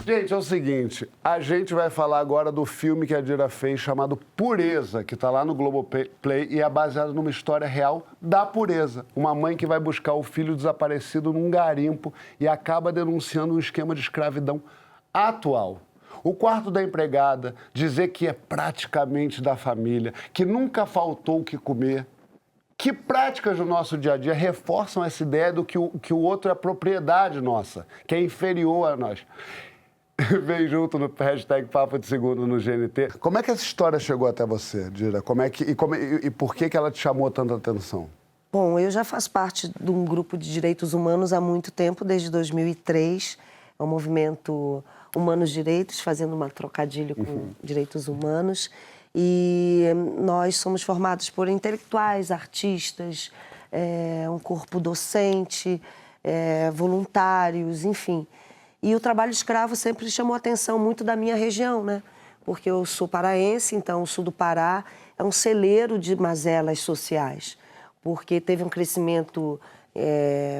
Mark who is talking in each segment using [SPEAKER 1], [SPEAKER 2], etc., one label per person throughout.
[SPEAKER 1] Gente, é o seguinte, a gente vai falar agora do filme que a Dira fez chamado Pureza, que está lá no Globoplay e é baseado numa história real da pureza. Uma mãe que vai buscar o filho desaparecido num garimpo e acaba denunciando um esquema de escravidão atual. O quarto da empregada, dizer que é praticamente da família, que nunca faltou o que comer. Que práticas do nosso dia a dia reforçam essa ideia do que o outro é propriedade nossa, que é inferior a nós? Vem junto no hashtag Papo de Segundo no GNT. Como é que essa história chegou até você, Dira? E por que ela te chamou tanta atenção?
[SPEAKER 2] Bom, eu já faço parte de um grupo de direitos humanos há muito tempo, desde 2003. É um movimento Humanos Direitos, fazendo uma trocadilho com direitos humanos. E nós somos formados por intelectuais, artistas, um corpo docente, voluntários, enfim. E o trabalho escravo sempre chamou a atenção muito da minha região, né? Porque eu sou paraense, então o sul do Pará é um celeiro de mazelas sociais, porque teve um crescimento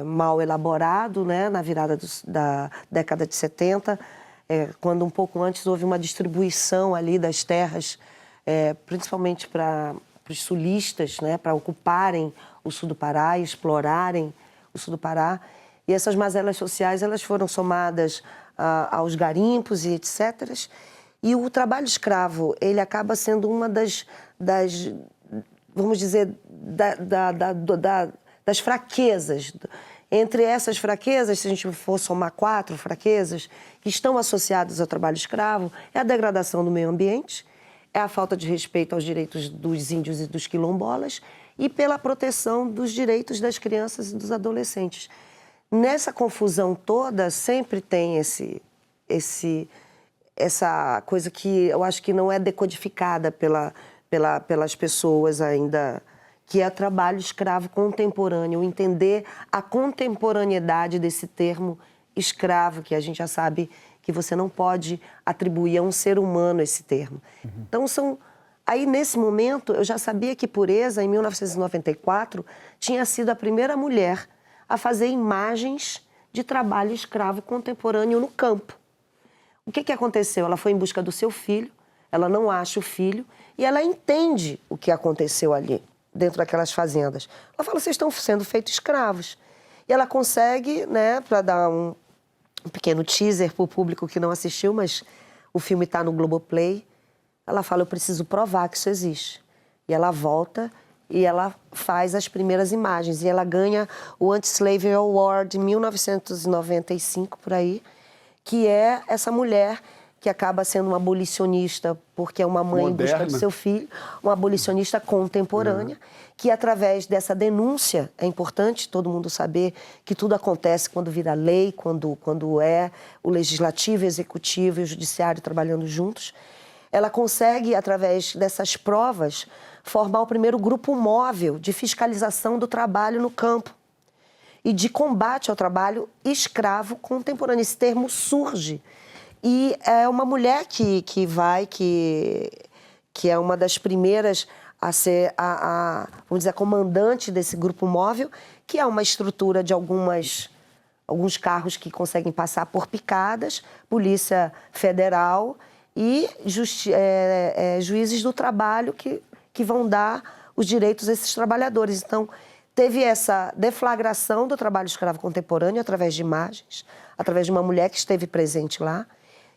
[SPEAKER 2] mal elaborado, né? Na virada da década de 70, quando um pouco antes houve uma distribuição ali das terras, principalmente para os sulistas, né? Para ocuparem o sul do Pará e explorarem o sul do Pará. E essas mazelas sociais, elas foram somadas aos garimpos e etc. E o trabalho escravo, ele acaba sendo uma das vamos dizer, das fraquezas. Entre essas fraquezas, se a gente for somar 4 fraquezas que estão associadas ao trabalho escravo, é a degradação do meio ambiente, é a falta de respeito aos direitos dos índios e dos quilombolas e pela proteção dos direitos das crianças e dos adolescentes. Nessa confusão toda, sempre tem essa coisa que eu acho que não é decodificada pelas pessoas ainda, que é o trabalho escravo contemporâneo, entender a contemporaneidade desse termo escravo, que a gente já sabe que você não pode atribuir a um ser humano esse termo. Então, aí, nesse momento, eu já sabia que Pureza, em 1994, tinha sido a primeira mulher a fazer imagens de trabalho escravo contemporâneo no campo. O que aconteceu? Ela foi em busca do seu filho, ela não acha o filho e ela entende o que aconteceu ali, dentro daquelas fazendas. Ela fala, vocês estão sendo feitos escravos. E ela consegue, né, para dar um pequeno teaser para o público que não assistiu, mas o filme está no Globoplay, ela fala, eu preciso provar que isso existe. E ela volta e ela faz as primeiras imagens. E ela ganha o Anti-Slavery Award em 1995, por aí, que é essa mulher que acaba sendo uma abolicionista, porque é uma mãe em busca do seu filho, uma abolicionista contemporânea, que através dessa denúncia, é importante todo mundo saber que tudo acontece quando vira lei, quando é o legislativo, o executivo e o judiciário trabalhando juntos, ela consegue, através dessas provas, formar o primeiro grupo móvel de fiscalização do trabalho no campo e de combate ao trabalho escravo contemporâneo. Esse termo surge. E é uma mulher que é uma das primeiras a ser, vamos dizer, a comandante desse grupo móvel, que é uma estrutura de alguns carros que conseguem passar por picadas, Polícia Federal e juízes do trabalho que vão dar os direitos a esses trabalhadores. Então, teve essa deflagração do trabalho escravo contemporâneo através de imagens, através de uma mulher que esteve presente lá,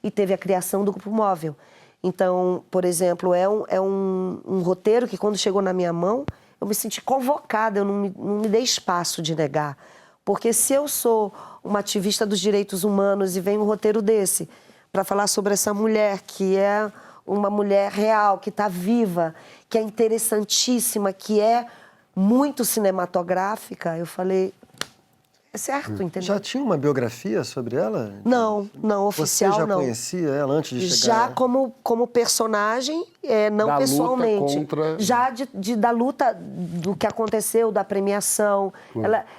[SPEAKER 2] e teve a criação do grupo móvel. Então, por exemplo, é um roteiro que, quando chegou na minha mão, eu me senti convocada, eu não me dei espaço de negar. Porque se eu sou uma ativista dos direitos humanos e vem um roteiro desse para falar sobre essa mulher, que é uma mulher real, que está viva, que é interessantíssima, que é muito cinematográfica, eu falei, é certo, entendeu?
[SPEAKER 3] Já tinha uma biografia sobre ela?
[SPEAKER 2] Não, oficial não.
[SPEAKER 3] Você já conhecia ela antes de
[SPEAKER 2] chegar?
[SPEAKER 3] Já
[SPEAKER 2] como personagem, não
[SPEAKER 1] da
[SPEAKER 2] pessoalmente.
[SPEAKER 1] Luta contra...
[SPEAKER 2] Já da luta do que aconteceu, da premiação.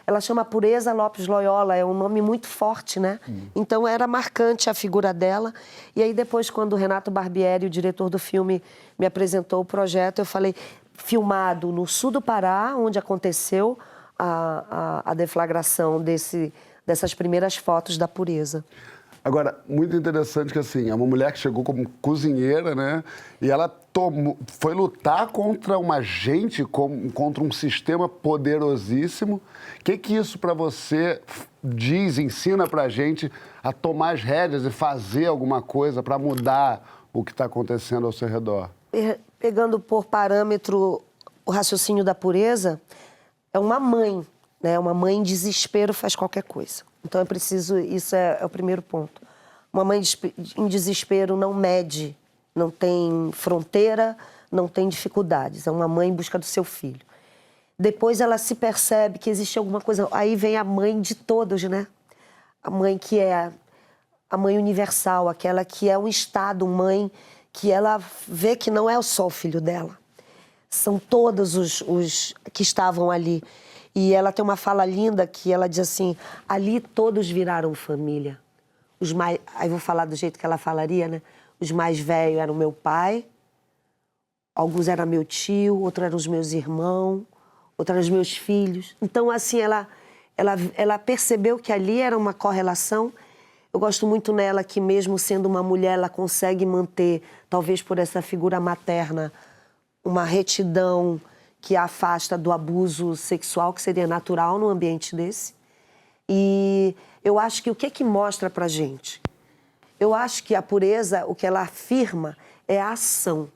[SPEAKER 2] Ela chama Pureza Lopes Loyola, é um nome muito forte, né? Então era marcante a figura dela. E aí depois, quando o Renato Barbieri, o diretor do filme, me apresentou o projeto, eu falei, filmado no sul do Pará, onde aconteceu a deflagração dessas primeiras fotos da Pureza.
[SPEAKER 1] Agora, muito interessante que, assim, é uma mulher que chegou como cozinheira, né? E ela foi lutar contra uma gente, contra um sistema poderosíssimo. O que isso para você diz, ensina pra gente a tomar as rédeas e fazer alguma coisa para mudar o que está acontecendo ao seu redor?
[SPEAKER 2] Pegando por parâmetro o raciocínio da pureza, é uma mãe, né? Uma mãe em desespero faz qualquer coisa. Então é preciso, isso é o primeiro ponto. Uma mãe em desespero não mede, não tem fronteira, não tem dificuldades. É uma mãe em busca do seu filho. Depois ela se percebe que existe alguma coisa. Aí vem a mãe de todos, né? A mãe que é a mãe universal, aquela que é um estado mãe, que ela vê que não é só o filho dela. São todos os que estavam ali. E ela tem uma fala linda que ela diz assim, ali todos viraram família. Os mais, aí vou falar do jeito que ela falaria, né? Os mais velhos eram meu pai, alguns eram meu tio, outros eram os meus irmãos, outros eram os meus filhos. Então, assim, ela percebeu que ali era uma correlação. Eu gosto muito nela que, mesmo sendo uma mulher, ela consegue manter, talvez por essa figura materna, uma retidão que a afasta do abuso sexual, que seria natural num ambiente desse. E eu acho que o que mostra pra gente? Eu acho que a pureza, o que ela afirma, é a ação.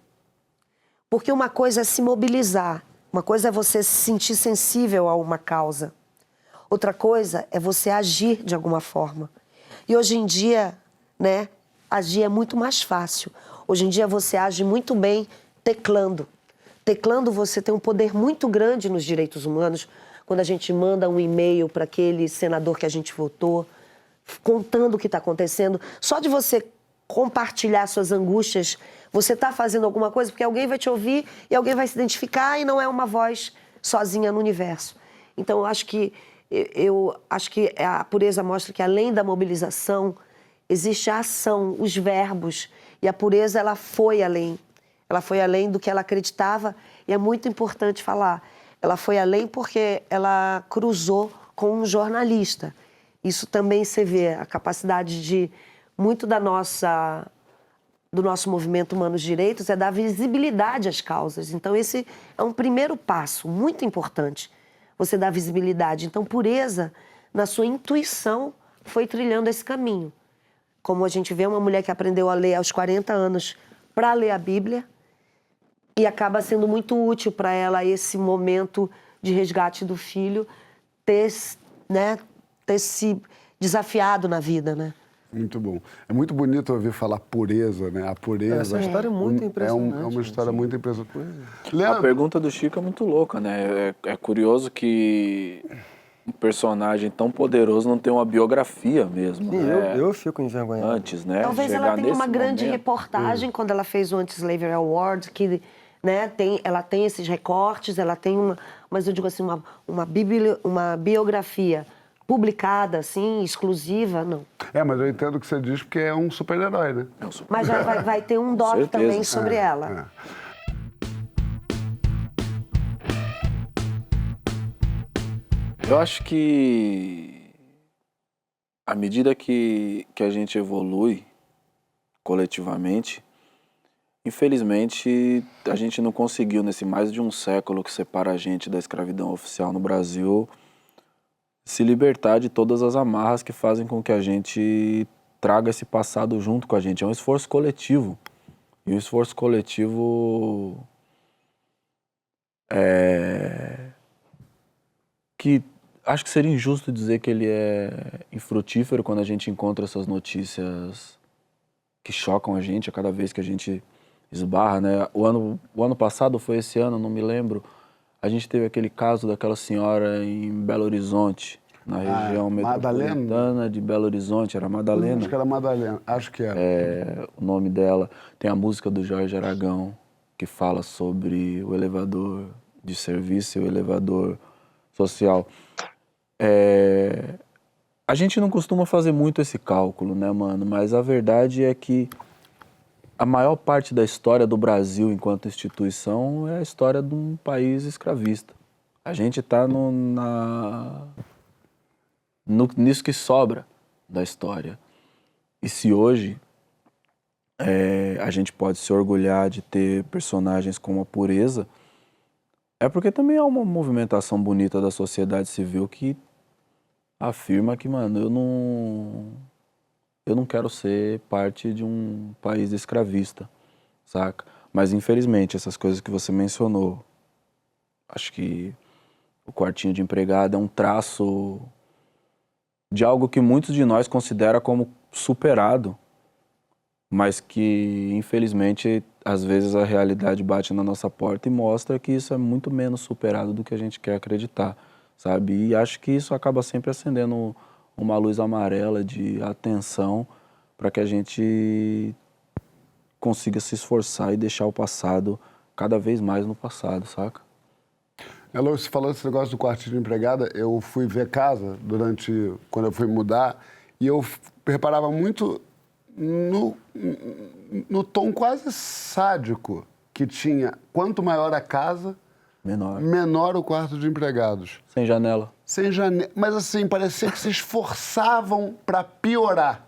[SPEAKER 2] Porque uma coisa é se mobilizar, uma coisa é você se sentir sensível a uma causa. Outra coisa é você agir de alguma forma. E hoje em dia, né, agir é muito mais fácil. Hoje em dia você age muito bem teclando. Teclando você tem um poder muito grande nos direitos humanos, quando a gente manda um e-mail para aquele senador que a gente votou, contando o que está acontecendo. Só de você compartilhar suas angústias, você está fazendo alguma coisa, porque alguém vai te ouvir e alguém vai se identificar e não é uma voz sozinha no universo. Então, eu acho que a pureza mostra que, além da mobilização, existe a ação, os verbos. E a pureza, ela foi além. Ela foi além do que ela acreditava. E é muito importante falar. Ela foi além porque ela cruzou com um jornalista. Isso também você vê a capacidade de muito do nosso movimento Humanos Direitos é dar visibilidade às causas. Então, esse é um primeiro passo muito importante, você dar visibilidade. Então, pureza, na sua intuição, foi trilhando esse caminho. Como a gente vê uma mulher que aprendeu a ler aos 40 anos para ler a Bíblia e acaba sendo muito útil para ela esse momento de resgate do filho ter se desafiado na vida, né?
[SPEAKER 1] Muito bom. É muito bonito ouvir falar pureza, né? A pureza.
[SPEAKER 3] Essa é uma história muito impressionante.
[SPEAKER 1] É uma história muito impressionante.
[SPEAKER 4] A pergunta do Chico é muito louca, né? É curioso que um personagem tão poderoso não tem uma biografia mesmo.
[SPEAKER 3] Sim,
[SPEAKER 4] né?
[SPEAKER 3] eu fico envergonhado.
[SPEAKER 4] Antes, né?
[SPEAKER 2] Talvez
[SPEAKER 4] Chegar
[SPEAKER 2] ela tenha uma
[SPEAKER 4] nesse
[SPEAKER 2] grande
[SPEAKER 4] momento.
[SPEAKER 2] reportagem quando ela fez o Anti-Slavery Award, que, né, ela tem esses recortes, ela tem mas eu digo assim, uma biografia publicada, assim, exclusiva, não.
[SPEAKER 1] Mas eu entendo o que você diz porque é um super-herói, né?
[SPEAKER 2] Mas vai ter um doc
[SPEAKER 4] certeza.
[SPEAKER 2] também sobre ela.
[SPEAKER 4] Eu acho que à medida que a gente evolui coletivamente, infelizmente a gente não conseguiu, nesse mais de um século que separa a gente da escravidão oficial no Brasil, se libertar de todas as amarras que fazem com que a gente traga esse passado junto com a gente. É um esforço coletivo. E o esforço coletivo que acho que seria injusto dizer que ele é infrutífero quando a gente encontra essas notícias que chocam a gente a cada vez que a gente esbarra, né? O ano passado, foi esse ano, não me lembro, a gente teve aquele caso daquela senhora em Belo Horizonte, na região metropolitana de Belo Horizonte, era Madalena.
[SPEAKER 1] Acho que era Madalena, acho que era.
[SPEAKER 4] O nome dela. Tem a música do Jorge Aragão, que fala sobre o elevador de serviço e o elevador social. A gente não costuma fazer muito esse cálculo, né, mano? Mas a verdade é que a maior parte da história do Brasil enquanto instituição é a história de um país escravista. A gente está nisso que sobra da história. E se hoje a gente pode se orgulhar de ter personagens como a Pureza, é porque também há uma movimentação bonita da sociedade civil que afirma que, mano, eu não quero ser parte de um país escravista, saca? Mas, infelizmente, essas coisas que você mencionou, acho que o quartinho de empregado é um traço de algo que muitos de nós consideram como superado, mas que, infelizmente, às vezes a realidade bate na nossa porta e mostra que isso é muito menos superado do que a gente quer acreditar, sabe? E acho que isso acaba sempre acendendo uma luz amarela de atenção para que a gente consiga se esforçar e deixar o passado cada vez mais no passado, saca?
[SPEAKER 1] Elô, você falou desse negócio do quartinho de empregada, eu fui ver casa quando eu fui mudar, e eu reparava muito no tom quase sádico que tinha. Quanto maior a casa, menor o quarto de empregados.
[SPEAKER 4] Sem janela.
[SPEAKER 1] Sem janela. Mas assim, parecia que se esforçavam para piorar.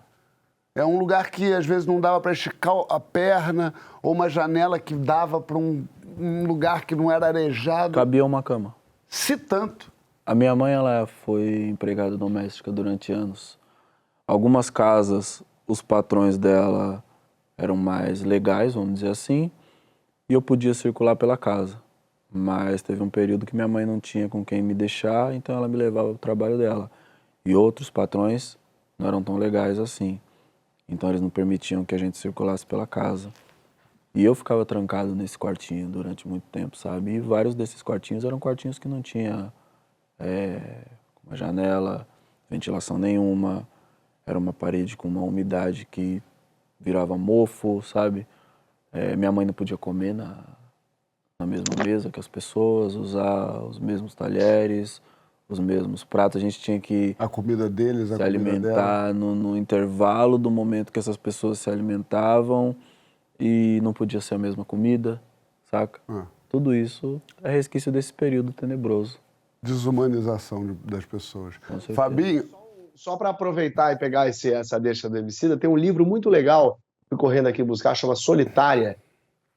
[SPEAKER 1] É um lugar que às vezes não dava para esticar a perna, ou uma janela que dava para um lugar que não era arejado.
[SPEAKER 4] Cabia uma cama.
[SPEAKER 1] Se tanto.
[SPEAKER 4] A minha mãe, ela foi empregada doméstica durante anos. Algumas casas, os patrões dela eram mais legais, vamos dizer assim, e eu podia circular pela casa. Mas teve um período que minha mãe não tinha com quem me deixar, então ela me levava para o trabalho dela. E outros patrões não eram tão legais assim. Então eles não permitiam que a gente circulasse pela casa. E eu ficava trancado nesse quartinho durante muito tempo, sabe? E vários desses quartinhos eram quartinhos que não tinha uma janela, ventilação nenhuma. Era uma parede com uma umidade que virava mofo, sabe? Minha mãe não podia comer na mesma mesa que as pessoas, usar os mesmos talheres, os mesmos pratos. A gente tinha que
[SPEAKER 1] a comida deles,
[SPEAKER 4] se alimentar no intervalo do momento que essas pessoas se alimentavam, e não podia ser a mesma comida, saca? Tudo isso é resquício desse período tenebroso.
[SPEAKER 1] Desumanização das pessoas.
[SPEAKER 5] Fabinho? Só para aproveitar e pegar essa deixa do Emicida, tem um livro muito legal, fui correndo aqui buscar, chama Solitária,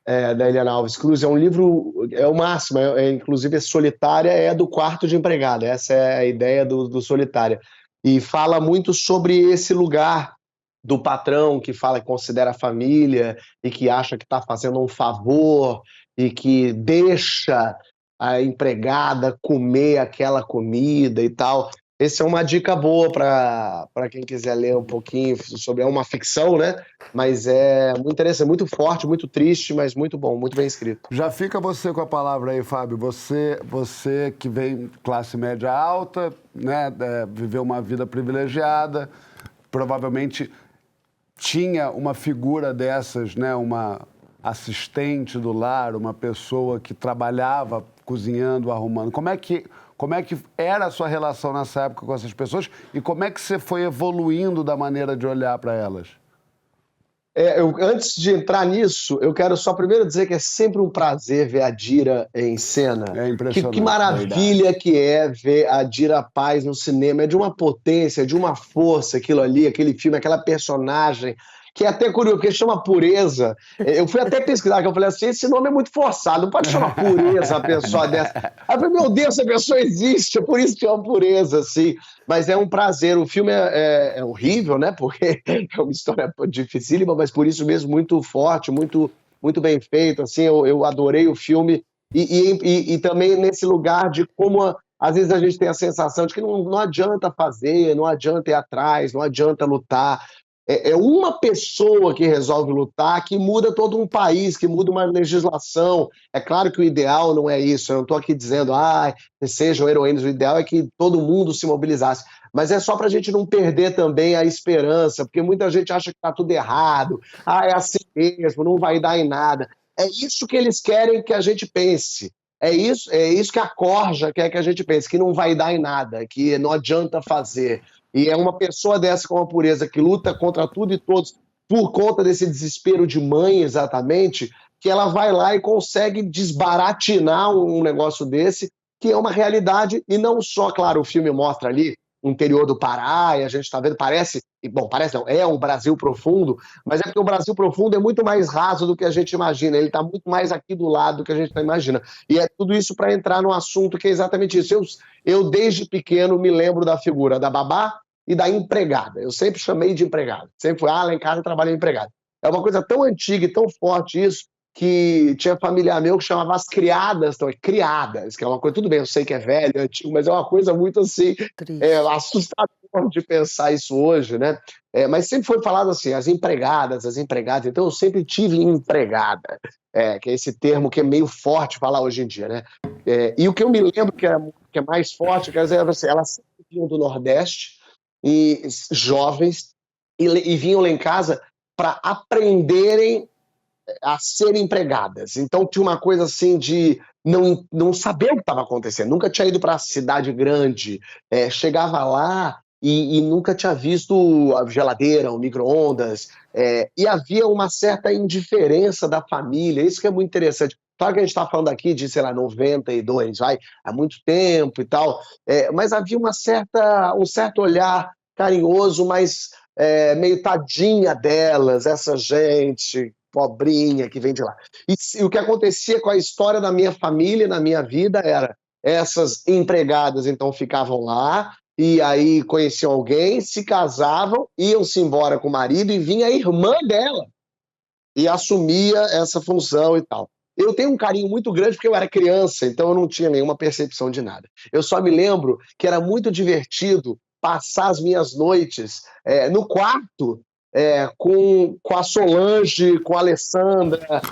[SPEAKER 5] da Eliana Alves Cruz. É um livro, é o máximo, inclusive Solitária é do quarto de empregada, essa é a ideia do Solitária. E fala muito sobre esse lugar do patrão que fala que considera a família e que acha que está fazendo um favor e que deixa a empregada comer aquela comida e tal. Essa é uma dica boa para quem quiser ler um pouquinho sobre... É uma ficção, né? Mas é muito interessante, muito forte, muito triste, mas muito bom, muito bem escrito.
[SPEAKER 1] Já fica você com a palavra aí, Fábio. Você que vem classe média alta, né? Viveu uma vida privilegiada, provavelmente tinha uma figura dessas, né? Uma assistente do lar, uma pessoa que trabalhava cozinhando, arrumando. Como é que era a sua relação nessa época com essas pessoas e como é que você foi evoluindo da maneira de olhar para elas?
[SPEAKER 5] Antes de entrar nisso, eu quero só primeiro dizer que é sempre um prazer ver a Dira em cena.
[SPEAKER 1] É impressionante.
[SPEAKER 5] Que maravilha que é ver a Dira Paz no cinema. É de uma potência, de uma força aquilo ali, aquele filme, aquela personagem, que é até curioso, porque chama Pureza. Eu fui até pesquisar, que eu falei assim, esse nome é muito forçado, não pode chamar Pureza a pessoa dessa. Aí eu falei, meu Deus, essa pessoa existe, é por isso que chama Pureza, assim. Mas é um prazer, o filme é horrível, né, porque é uma história dificílima, mas por isso mesmo muito forte, muito, muito bem feito, assim, eu adorei o filme. E também nesse lugar de como... Às vezes a gente tem a sensação de que não adianta fazer, não adianta ir atrás, não adianta lutar. É uma pessoa que resolve lutar, que muda todo um país, que muda uma legislação. É claro que o ideal não é isso, eu não estou aqui dizendo sejam heroínas, o ideal é que todo mundo se mobilizasse. Mas é só para a gente não perder também a esperança, porque muita gente acha que está tudo errado, é assim mesmo, não vai dar em nada. É isso que eles querem que a gente pense. É isso que a corja quer que a gente pense, que não vai dar em nada, que não adianta fazer. E é uma pessoa dessa com a Pureza que luta contra tudo e todos por conta desse desespero de mãe, exatamente, que ela vai lá e consegue desbaratinar um negócio desse, que é uma realidade, e não só, claro, o filme mostra ali o interior do Pará, e a gente está vendo, parece bom, parece não, é o Brasil profundo, mas é porque o Brasil profundo é muito mais raso do que a gente imagina, ele está muito mais aqui do lado do que a gente imagina. E é tudo isso para entrar no assunto que é exatamente isso. Eu, desde pequeno, me lembro da figura da babá e da empregada. Eu sempre chamei de empregada. Sempre fui, lá em casa eu trabalhei empregada. É uma coisa tão antiga e tão forte isso, que tinha familiar meu que chamava as criadas, então, criadas, que é uma coisa, tudo bem, eu sei que é velho, antigo, mas é uma coisa muito assim, assustador de pensar isso hoje, né? Mas sempre foi falado assim, as empregadas, então eu sempre tive empregada, que é esse termo que é meio forte falar hoje em dia, né? E o que eu me lembro que é mais forte, quer dizer, assim, elas sempre vinham do Nordeste, e jovens, e vinham lá em casa para aprenderem a serem empregadas. Então tinha uma coisa assim de não saber o que estava acontecendo. Nunca tinha ido para a cidade grande, chegava lá e nunca tinha visto a geladeira, o micro-ondas, e havia uma certa indiferença da família. Isso que é muito interessante. Claro que a gente está falando aqui de, sei lá, 92, há muito tempo e tal, mas havia um certo olhar carinhoso, mas meio tadinha delas, essa gente pobrinha que vem de lá. E o que acontecia com a história da minha família, na minha vida, era essas empregadas, então, ficavam lá, e aí conheciam alguém, se casavam, iam-se embora com o marido, e vinha a irmã dela, e assumia essa função e tal. Eu tenho um carinho muito grande porque eu era criança, então eu não tinha nenhuma percepção de nada. Eu só me lembro que era muito divertido passar as minhas noites no quarto com a Solange, com a Alessandra,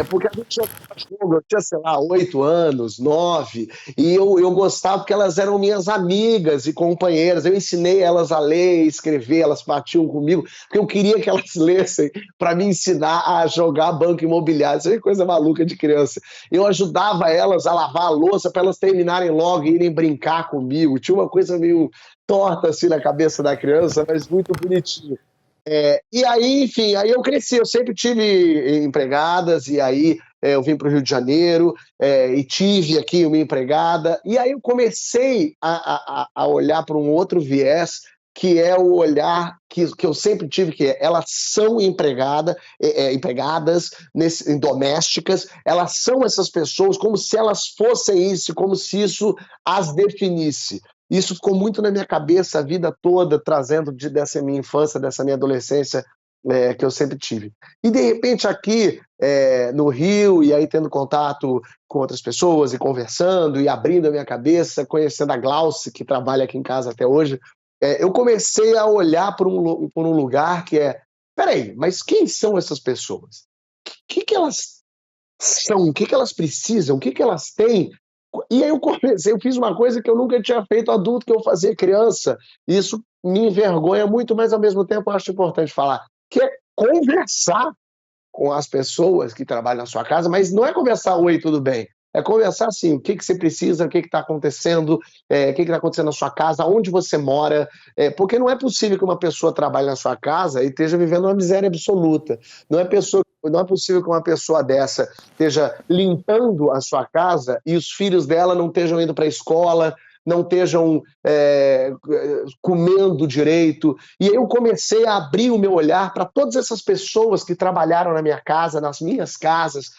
[SPEAKER 5] porque a gente eu tinha, sei lá, 8 anos, 9, e eu gostava porque elas eram minhas amigas e companheiras. Eu ensinei elas a ler e escrever, elas batiam comigo, porque eu queria que elas lessem para me ensinar a jogar banco imobiliário. Isso é coisa maluca de criança. Eu ajudava elas a lavar a louça para elas terminarem logo e irem brincar comigo. Tinha uma coisa meio torta assim na cabeça da criança, mas muito bonitinho. E aí, enfim, aí eu cresci, eu sempre tive empregadas, e aí eu vim para o Rio de Janeiro e tive aqui uma empregada, e aí eu comecei a olhar para um outro viés, que é o olhar que eu sempre tive, que elas são empregadas, domésticas, elas são essas pessoas como se elas fossem isso, como se isso as definisse. Isso ficou muito na minha cabeça a vida toda, trazendo dessa minha infância, dessa minha adolescência, que eu sempre tive. E, de repente, aqui no Rio, e aí tendo contato com outras pessoas, e conversando, e abrindo a minha cabeça, conhecendo a Glauce, que trabalha aqui em casa até hoje, eu comecei a olhar por um lugar que peraí, mas quem são essas pessoas? O que elas são? O que elas precisam? O que elas têm? E aí eu fiz uma coisa que eu nunca tinha feito adulto, que eu fazia criança. Isso me envergonha muito, mas ao mesmo tempo eu acho importante falar, que é conversar com as pessoas que trabalham na sua casa, mas não é conversar, oi, tudo bem? É conversar assim, o que você precisa, o que está acontecendo, o que está acontecendo na sua casa, onde você mora, porque não é possível que uma pessoa trabalhe na sua casa e esteja vivendo uma miséria absoluta. Não é possível que uma pessoa dessa esteja limpando a sua casa e os filhos dela não estejam indo para a escola, não estejam comendo direito. E aí eu comecei a abrir o meu olhar para todas essas pessoas que trabalharam na minha casa, nas minhas casas,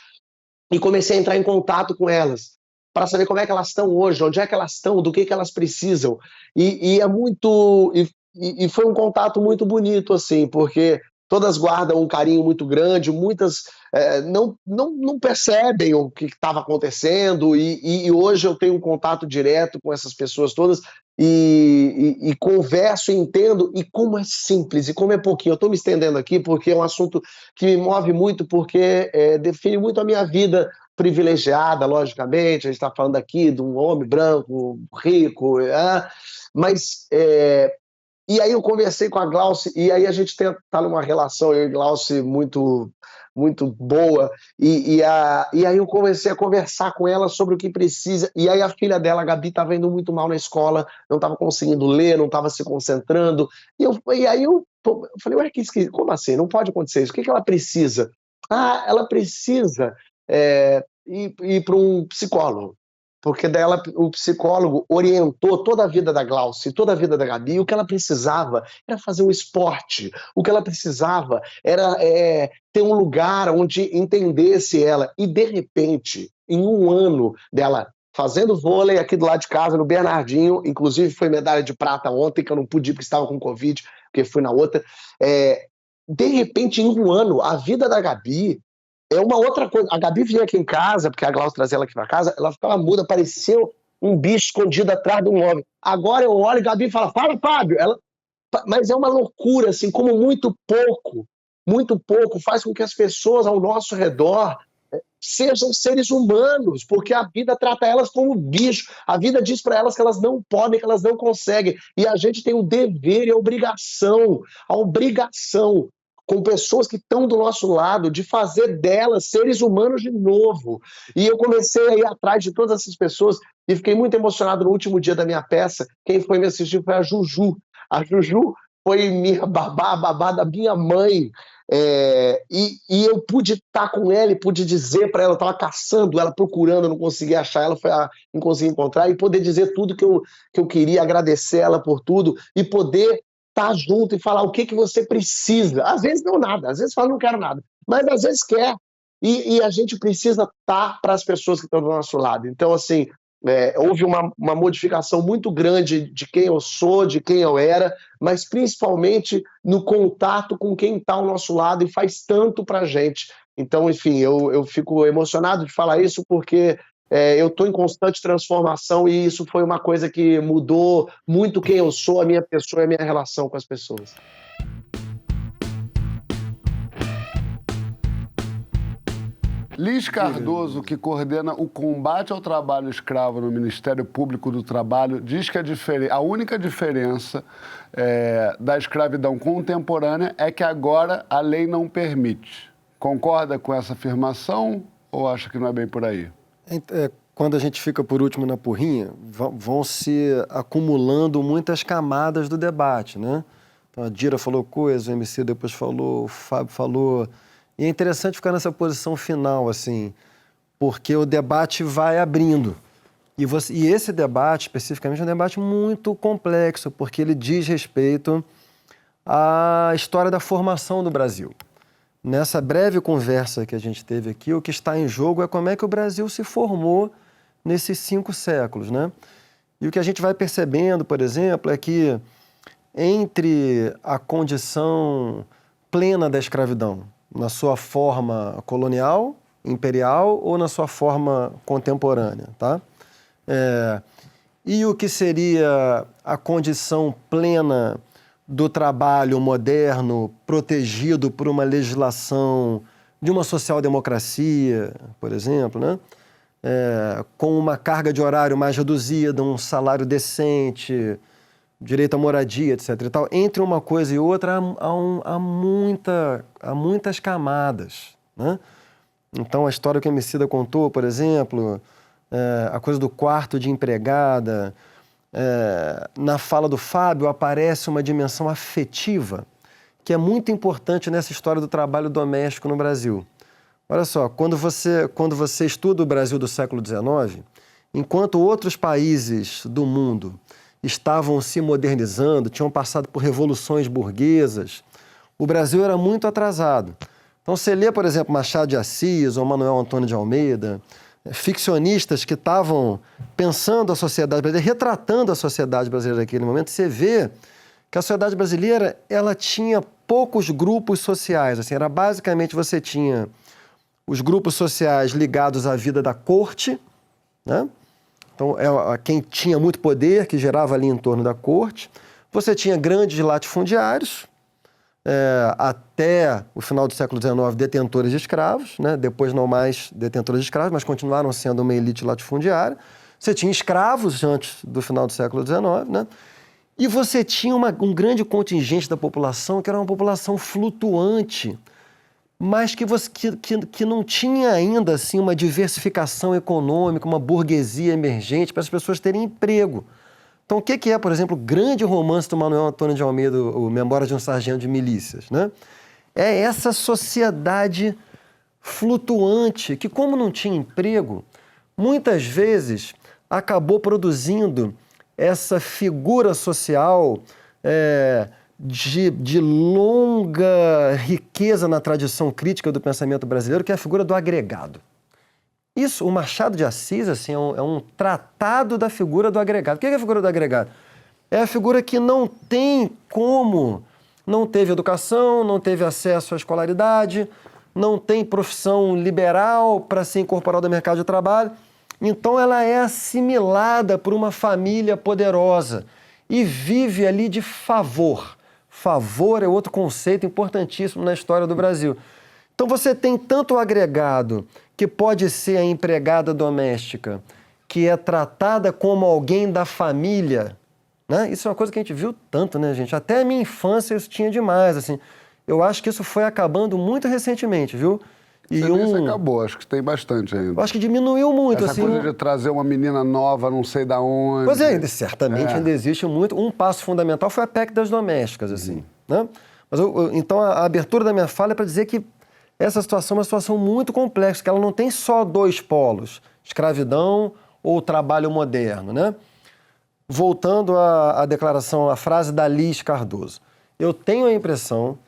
[SPEAKER 5] e comecei a entrar em contato com elas, para saber como é que elas estão hoje, onde é que elas estão, do que elas precisam. E foi um contato muito bonito, assim, porque todas guardam um carinho muito grande, muitas não percebem o que estava acontecendo, e hoje eu tenho um contato direto com essas pessoas todas, e converso e entendo, e como é simples, e como é pouquinho. Eu estou me estendendo aqui porque é um assunto que me move muito, porque define muito a minha vida privilegiada, logicamente. A gente está falando aqui de um homem branco, rico, mas... E aí eu conversei com a Glauce, e aí a gente está numa relação, eu e Glauce, muito, muito boa, e aí eu comecei a conversar com ela sobre o que precisa, e aí a filha dela, a Gabi, estava indo muito mal na escola, não estava conseguindo ler, não estava se concentrando, e aí eu falei, ué, como assim? Não pode acontecer isso, o que ela precisa? Ela precisa ir para um psicólogo. porque daí o psicólogo orientou toda a vida da Glaucia, toda a vida da Gabi, e o que ela precisava era fazer um esporte, o que ela precisava era ter um lugar onde entendesse ela, e de repente, em um ano dela fazendo vôlei aqui do lado de casa, no Bernardinho, inclusive foi medalha de prata ontem, que eu não pude ir porque estava com Covid, porque fui na outra, de repente, em um ano, a vida da Gabi é uma outra coisa. A Gabi vinha aqui em casa, porque a Glaucia trazia ela aqui pra casa, ela ficava muda, parecia um bicho escondido atrás de um homem. Agora eu olho e a Gabi fala, fala, Fábio! Mas é uma loucura, assim, como muito pouco faz com que as pessoas ao nosso redor sejam seres humanos, porque a vida trata elas como bicho. A vida diz para elas que elas não podem, que elas não conseguem. E a gente tem o dever e a obrigação, com pessoas que estão do nosso lado, de fazer delas seres humanos de novo. E eu comecei a ir atrás de todas essas pessoas e fiquei muito emocionado no último dia da minha peça. Quem foi me assistir foi a Juju. A Juju foi minha babá da minha mãe. E eu pude estar com ela e pude dizer para ela, eu estava caçando ela, procurando, não conseguia achar ela, não consegui encontrar, e poder dizer tudo que eu queria, agradecer ela por tudo, e poder estar junto e falar o que você precisa. Às vezes não nada, às vezes fala não quero nada, mas às vezes quer. E a gente precisa estar para as pessoas que estão do nosso lado. Então, assim, houve uma modificação muito grande de quem eu sou, de quem eu era, mas principalmente no contato com quem está ao nosso lado e faz tanto para a gente. Então, enfim, eu fico emocionado de falar isso porque eu estou em constante transformação e isso foi uma coisa que mudou muito quem eu sou, a minha pessoa e a minha relação com as pessoas.
[SPEAKER 1] Liz Cardoso, que coordena o combate ao trabalho escravo no Ministério Público do Trabalho, diz que a única diferença da escravidão contemporânea é que agora a lei não permite. Concorda com essa afirmação ou acha que não é bem por aí?
[SPEAKER 3] Quando a gente fica por último na porrinha, vão se acumulando muitas camadas do debate, né? Então, a Dira falou coisa, o MC depois falou, o Fábio falou. E é interessante ficar nessa posição final, assim, porque o debate vai abrindo. E esse debate, especificamente, é um debate muito complexo, porque ele diz respeito à história da formação do Brasil. Nessa breve conversa que a gente teve aqui, o que está em jogo é como é que o Brasil se formou nesses 5 séculos, né? E o que a gente vai percebendo, por exemplo, é que entre a condição plena da escravidão, na sua forma colonial, imperial ou na sua forma contemporânea, tá? E o que seria a condição plena do trabalho moderno, protegido por uma legislação de uma social-democracia, por exemplo, né? Com uma carga de horário mais reduzida, um salário decente, direito à moradia, etc. e tal. Entre uma coisa e outra há muitas camadas, né? Então, a história que a Emicida contou, por exemplo, a coisa do quarto de empregada, na fala do Fábio aparece uma dimensão afetiva que é muito importante nessa história do trabalho doméstico no Brasil. Olha só, quando você estuda o Brasil do século XIX, enquanto outros países do mundo estavam se modernizando, tinham passado por revoluções burguesas, o Brasil era muito atrasado. Então, você lê, por exemplo, Machado de Assis ou Manuel Antônio de Almeida, ficcionistas que estavam pensando a sociedade brasileira, retratando a sociedade brasileira naquele momento, você vê que a sociedade brasileira ela tinha poucos grupos sociais. Assim, era basicamente você tinha os grupos sociais ligados à vida da corte, né? Então, quem tinha muito poder, que gerava ali em torno da corte. Você tinha grandes latifundiários, até o final do século XIX, detentores de escravos, né? Depois não mais detentores de escravos, mas continuaram sendo uma elite latifundiária. Você tinha escravos antes do final do século XIX, né? E você tinha um grande contingente da população que era uma população flutuante, mas que não tinha ainda assim, uma diversificação econômica, uma burguesia emergente para as pessoas terem emprego. Então, o que é, por exemplo, o grande romance do Manuel Antônio de Almeida, o Memórias de um Sargento de Milícias, né? É essa sociedade flutuante que, como não tinha emprego, muitas vezes acabou produzindo essa figura social de longa riqueza na tradição crítica do pensamento brasileiro, que é a figura do agregado. Isso, o Machado de Assis, assim, é um tratado da figura do agregado. O que é a figura do agregado? É a figura que não tem como, não teve educação, não teve acesso à escolaridade, não tem profissão liberal para ser incorporada ao mercado de trabalho. Então ela é assimilada por uma família poderosa e vive ali de favor. Favor é outro conceito importantíssimo na história do Brasil. Então você tem tanto o agregado, que pode ser a empregada doméstica, que é tratada como alguém da família, né? Isso é uma coisa que a gente viu tanto, né, gente? Até a minha infância isso tinha demais, assim. Eu acho que isso foi acabando muito recentemente, viu?
[SPEAKER 1] E acabou, acho que tem bastante ainda.
[SPEAKER 3] Eu acho que diminuiu muito,
[SPEAKER 1] essa
[SPEAKER 3] assim.
[SPEAKER 1] coisa de trazer uma menina nova, não sei da onde.
[SPEAKER 3] Pois é, certamente ainda existe muito. Um passo fundamental foi a PEC das domésticas, assim, né? Mas então a abertura da minha fala é para dizer que essa situação é uma situação muito complexa, que ela não tem só dois polos, escravidão ou trabalho moderno, né? Voltando à declaração, à frase da Liz Cardoso, eu tenho a impressão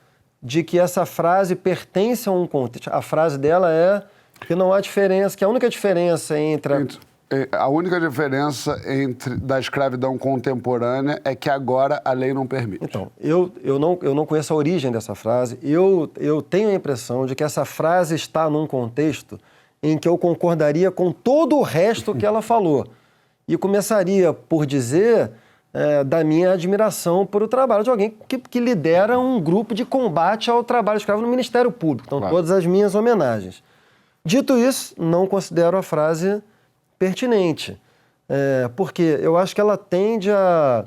[SPEAKER 3] de que essa frase pertence a um contexto. A frase dela é que não há diferença, que a única diferença entre
[SPEAKER 1] a única diferença da escravidão contemporânea é que agora a lei não permite.
[SPEAKER 3] Então, eu não conheço a origem dessa frase. Eu tenho a impressão de que essa frase está num contexto em que eu concordaria com todo o resto que ela falou. E começaria por dizer da minha admiração por o trabalho de alguém que lidera um grupo de combate ao trabalho escravo no Ministério Público. Então, todas as minhas homenagens. Dito isso, não considero a frase pertinente, porque eu acho que ela tende a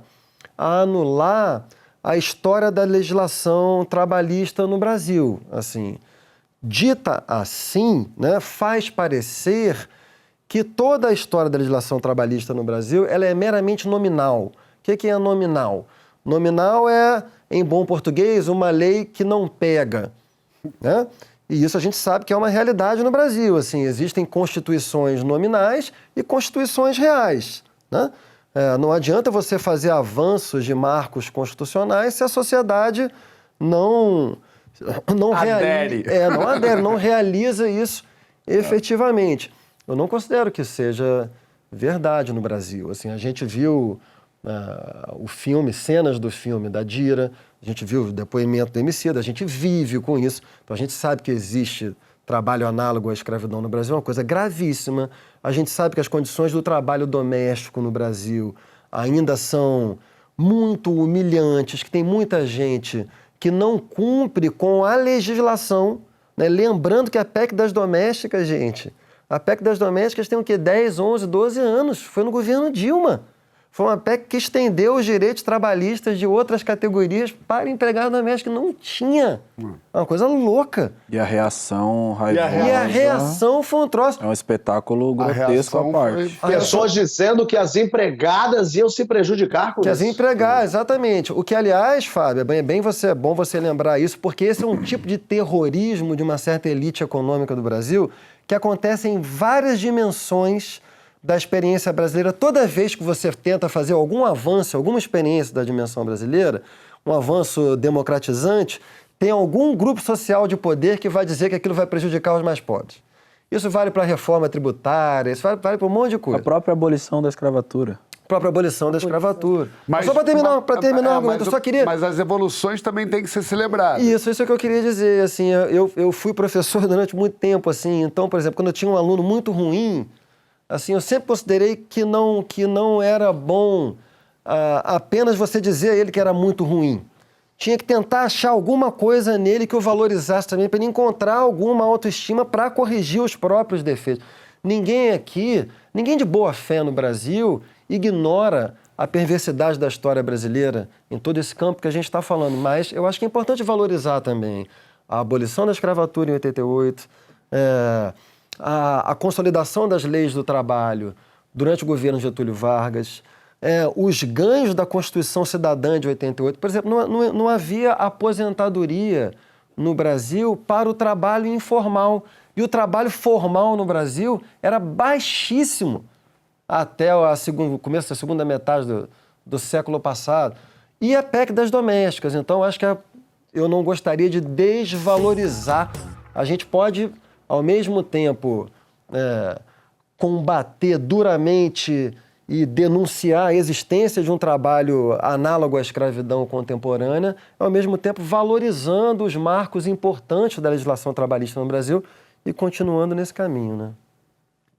[SPEAKER 3] anular a história da legislação trabalhista no Brasil. Assim, dita assim, né, faz parecer que toda a história da legislação trabalhista no Brasil ela é meramente nominal. O que é nominal? Nominal é, em bom português, uma lei que não pega, né? E isso a gente sabe que é uma realidade no Brasil. Assim, existem constituições nominais e constituições reais, né? Não adianta você fazer avanços de marcos constitucionais se a sociedade não realiza isso efetivamente. Eu não considero que seja verdade no Brasil. Assim, a gente viu o filme, cenas do filme da Dira, a gente viu o depoimento do Emicida, a gente vive com isso. Então a gente sabe que existe trabalho análogo à escravidão no Brasil, é uma coisa gravíssima. A gente sabe que as condições do trabalho doméstico no Brasil ainda são muito humilhantes, que tem muita gente que não cumpre com a legislação, né? Lembrando que a PEC das domésticas, gente, a PEC das domésticas tem o quê? 10, 11, 12 anos. Foi no governo Dilma. Foi uma PEC que estendeu os direitos trabalhistas de outras categorias para empregado doméstico. Não tinha. É uma coisa louca.
[SPEAKER 4] E a reação raivosa...
[SPEAKER 3] E a reação foi um troço.
[SPEAKER 4] É um espetáculo grotesco à parte.
[SPEAKER 5] Pessoas dizendo que as empregadas iam se prejudicar com isso.
[SPEAKER 3] Que as empregadas, exatamente. O que, aliás, Fábio, é bom você lembrar isso, porque esse é um tipo de terrorismo de uma certa elite econômica do Brasil que acontece em várias dimensões da experiência brasileira. Toda vez que você tenta fazer algum avanço, alguma experiência da dimensão brasileira, um avanço democratizante, tem algum grupo social de poder que vai dizer que aquilo vai prejudicar os mais pobres. Isso vale para a reforma tributária, isso vale para um monte de coisa.
[SPEAKER 4] A própria abolição da escravidão.
[SPEAKER 3] Mas só para terminar o argumento, eu só queria...
[SPEAKER 1] Mas as evoluções também têm que ser celebradas.
[SPEAKER 3] Isso é o que eu queria dizer. Assim, eu fui professor durante muito tempo, assim, então, por exemplo, quando eu tinha um aluno muito ruim, assim, eu sempre considerei que não era bom apenas você dizer a ele que era muito ruim. Tinha que tentar achar alguma coisa nele que o valorizasse também, para ele encontrar alguma autoestima para corrigir os próprios defeitos. Ninguém de boa fé no Brasil ignora a perversidade da história brasileira em todo esse campo que a gente está falando, mas eu acho que é importante valorizar também a abolição da escravatura em 88, a consolidação das leis do trabalho durante o governo Getúlio Vargas, os ganhos da Constituição Cidadã de 88. Por exemplo, não havia aposentadoria no Brasil para o trabalho informal. E o trabalho formal no Brasil era baixíssimo. até o começo da segunda metade do século passado. E a PEC das domésticas. Então, acho que eu não gostaria de desvalorizar. A gente pode, ao mesmo tempo, combater duramente e denunciar a existência de um trabalho análogo à escravidão contemporânea, ao mesmo tempo valorizando os marcos importantes da legislação trabalhista no Brasil e continuando nesse caminho, né?